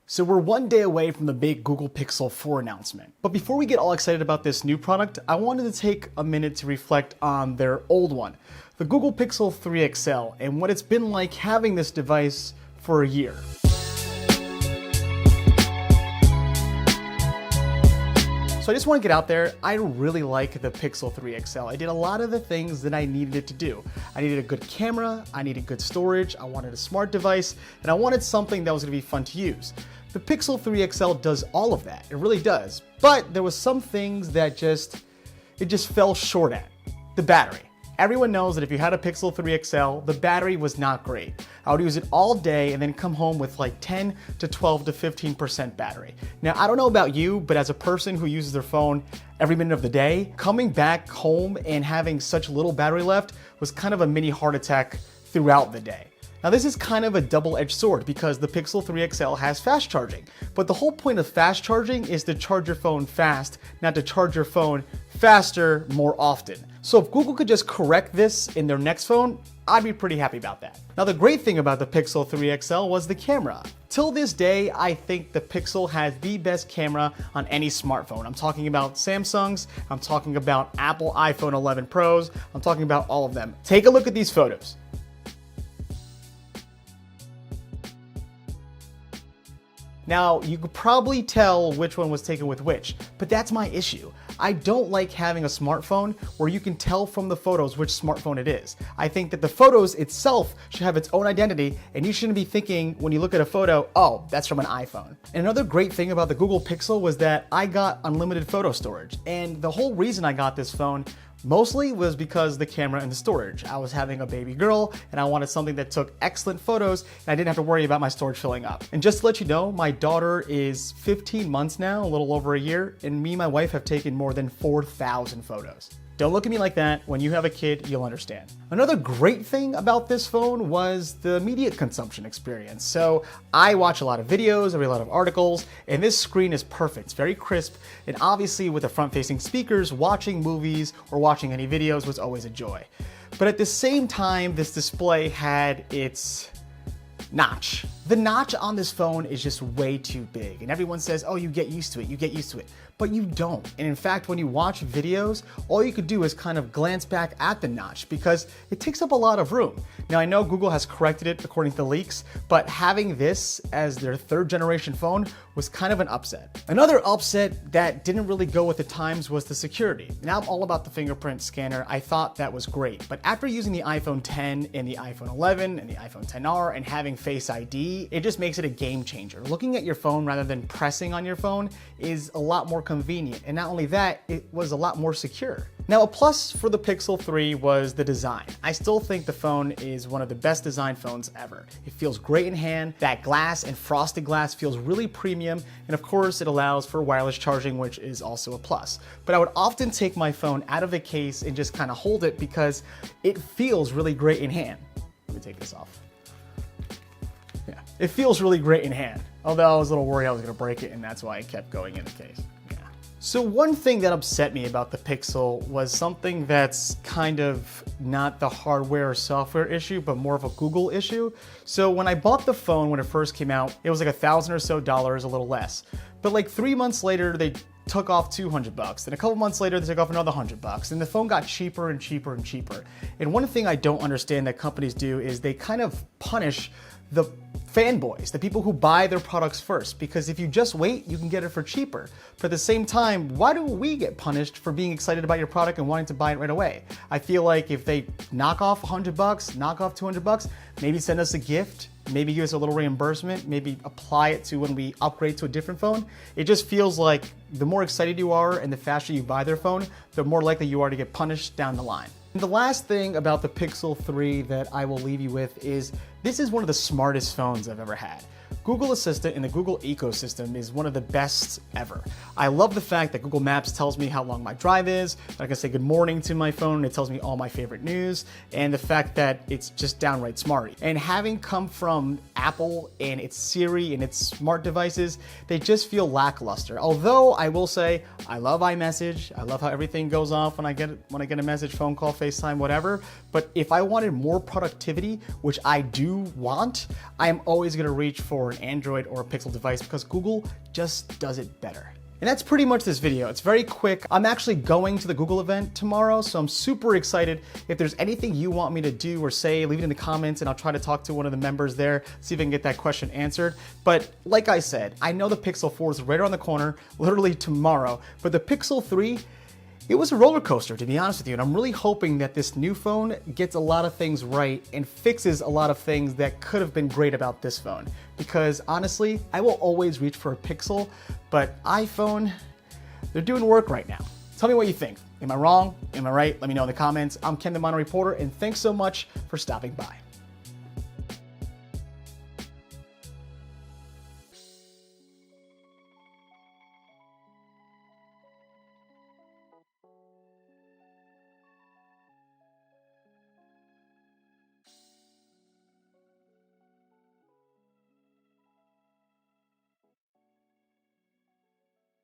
So we're one day away from the big Google Pixel 4 announcement. But before we get all excited about this new product, I wanted to take a minute to reflect on their old one, the Google Pixel 3 XL, and what it's been like having this device for a year. So I just want to get out there, I really like the Pixel 3 XL. I did a lot of the things that I needed it to do. I needed a good camera, I needed good storage, I wanted a smart device, and I wanted something that was going to be fun to use. The Pixel 3 XL does all of that, it really does. But there was some things that it just fell short at. The battery. Everyone knows that if you had a Pixel 3 XL, the battery was not great. I would use it all day and then come home with like 10 to 12 to 15% battery. Now, I don't know about you, but as a person who uses their phone every minute of the day, coming back home and having such little battery left was kind of a mini heart attack throughout the day. Now this is kind of a double-edged sword because the Pixel 3 XL has fast charging, but the whole point of fast charging is to charge your phone fast, not to charge your phone faster more often. So if Google could just correct this in their next phone, I'd be pretty happy about that. Now the great thing about the Pixel 3 XL was the camera. Till this day, I think the Pixel has the best camera on any smartphone. I'm talking about Samsung's, I'm talking about Apple iPhone 11 Pros, I'm talking about all of them. Take a look at these photos. Now, you could probably tell which one was taken with which, but that's my issue. I don't like having a smartphone where you can tell from the photos which smartphone it is. I think that the photos itself should have its own identity, and you shouldn't be thinking when you look at a photo, oh, that's from an iPhone. And another great thing about the Google Pixel was that I got unlimited photo storage, and the whole reason I got this phone mostly was because the camera and the storage. I was having a baby girl and I wanted something that took excellent photos and I didn't have to worry about my storage filling up. And just to let you know, my daughter is 15 months now, a little over a year, and me and my wife have taken more than 4,000 photos. Don't look at me like that. When you have a kid, you'll understand. Another great thing about this phone was the media consumption experience. So I watch a lot of videos, I read a lot of articles, and this screen is perfect. It's very crisp, and obviously with the front-facing speakers, watching movies or watching any videos was always a joy. But at the same time, this display had its notch. The notch on this phone is just way too big, and everyone says, oh, you get used to it, you get used to it. But you don't. And in fact, when you watch videos, all you could do is kind of glance back at the notch because it takes up a lot of room. Now, I know Google has corrected it according to the leaks, but having this as their third generation phone was kind of an upset. Another upset that didn't really go with the times was the security. Now I'm all about the fingerprint scanner. I thought that was great, but after using the iPhone 10 and the iPhone 11 and the iPhone 10R and having Face ID, it just makes it a game changer. Looking at your phone rather than pressing on your phone is a lot more convenient, and not only that, it was a lot more secure. Now, a plus for the Pixel 3 was the design. I still think the phone is one of the best designed phones ever. It feels great in hand, that glass and frosted glass feels really premium, and of course it allows for wireless charging, which is also a plus. But I would often take my phone out of the case and just kind of hold it because it feels really great in hand. Let me take this off. Yeah, it feels really great in hand. Although I was a little worried I was gonna break it, and that's why I kept going in the case. Yeah. So one thing that upset me about the Pixel was something that's kind of not the hardware or software issue, but more of a Google issue. So when I bought the phone when it first came out, it was like $1,000 or so, a little less. But like 3 months later, they took off $200. Then a couple months later, they took off another $100. And the phone got cheaper and cheaper and cheaper. And one thing I don't understand that companies do is they kind of punish the fanboys, the people who buy their products first, because if you just wait, you can get it for cheaper. But at the same time, why do we get punished for being excited about your product and wanting to buy it right away? I feel like if they knock off $100, knock off $200, maybe send us a gift, maybe give us a little reimbursement, maybe apply it to when we upgrade to a different phone. It just feels like the more excited you are and the faster you buy their phone, the more likely you are to get punished down the line. And the last thing about the Pixel 3 that I will leave you with is this is one of the smartest phones I've ever had. Google Assistant in the Google ecosystem is one of the best ever. I love the fact that Google Maps tells me how long my drive is, I can say good morning to my phone, it tells me all my favorite news, and the fact that it's just downright smart. And having come from Apple and its Siri and its smart devices, they just feel lackluster. Although I will say, I love iMessage, I love how everything goes off when I get a message, phone call, FaceTime, whatever, but if I wanted more productivity, which I do do want, I am always gonna reach for an Android or a Pixel device because Google just does it better. And that's pretty much this video. It's very quick. I'm actually going to the Google event tomorrow, so I'm super excited. If there's anything you want me to do or say, leave it in the comments and I'll try to talk to one of the members there, see if I can get that question answered. But like I said, I know the Pixel 4 is right around the corner, literally tomorrow, but the Pixel 3, it was a roller coaster, to be honest with you, and I'm really hoping that this new phone gets a lot of things right and fixes a lot of things that could have been great about this phone. Because honestly, I will always reach for a Pixel, but iPhone, they're doing work right now. Tell me what you think. Am I wrong? Am I right? Let me know in the comments. I'm Ken the Mono Reporter, and thanks so much for stopping by.